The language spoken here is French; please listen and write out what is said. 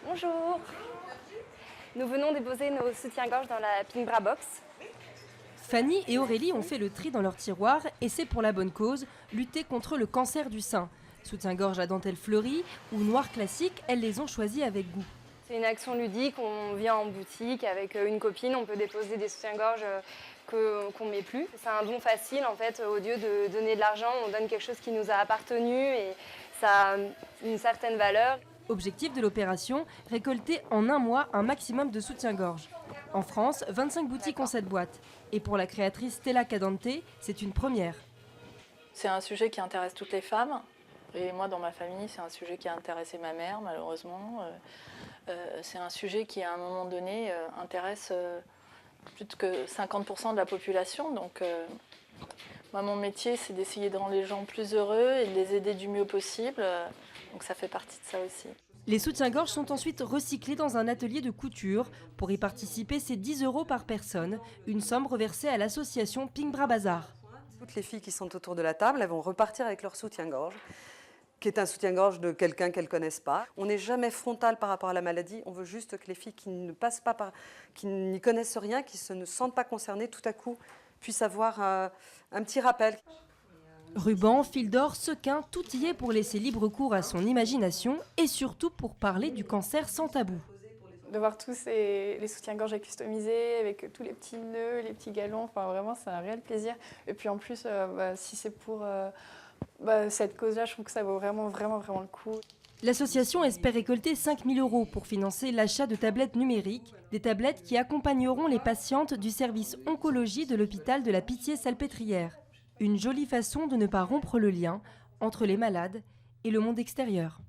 Bonjour. Nous venons déposer nos soutiens-gorge dans la Pink Bra Box. Fanny et Aurélie ont fait le tri dans leur tiroir et c'est pour la bonne cause, lutter contre le cancer du sein. Soutien-gorge à dentelle fleurie ou noir classique, elles les ont choisis avec goût. C'est une action ludique, on vient en boutique avec une copine, on peut déposer des soutiens-gorge qu'on ne met plus. C'est un don facile en fait, au lieu de donner de l'argent, on donne quelque chose qui nous a appartenu et ça a une certaine valeur. Objectif de l'opération, récolter en un mois un maximum de soutien-gorge. En France, 25 boutiques ont cette boîte. Et pour la créatrice Stella Cadente, c'est une première. C'est un sujet qui intéresse toutes les femmes. Et moi, dans ma famille, c'est un sujet qui a intéressé ma mère, malheureusement. C'est un sujet qui, à un moment donné, intéresse plus que 50% de la population. Donc, moi, mon métier, c'est d'essayer de rendre les gens plus heureux et de les aider du mieux possible. Donc, ça fait partie de ça aussi. Les soutiens-gorge sont ensuite recyclés dans un atelier de couture. Pour y participer, c'est 10 € par personne, une somme reversée à l'association Pink Bra Bazar. Toutes les filles qui sont autour de la table, elles vont repartir avec leur soutien-gorge, qui est un soutien-gorge de quelqu'un qu'elles ne connaissent pas. On n'est jamais frontal par rapport à la maladie, on veut juste que les filles qui ne passent pas par, qui n'y connaissent rien, qui ne se sentent pas concernées, tout à coup puissent avoir un petit rappel. Ruban, fil d'or, sequins, tout y est pour laisser libre cours à son imagination et surtout pour parler du cancer sans tabou. De voir tous les soutiens-gorge à customiser, avec tous les petits nœuds, les petits galons, enfin vraiment c'est un réel plaisir. Et puis en plus, si c'est pour cette cause-là, je trouve que ça vaut vraiment le coup. L'association espère récolter 5 000 € pour financer l'achat de tablettes numériques, des tablettes qui accompagneront les patientes du service oncologie de l'hôpital de la Pitié-Salpêtrière. Une jolie façon de ne pas rompre le lien entre les malades et le monde extérieur.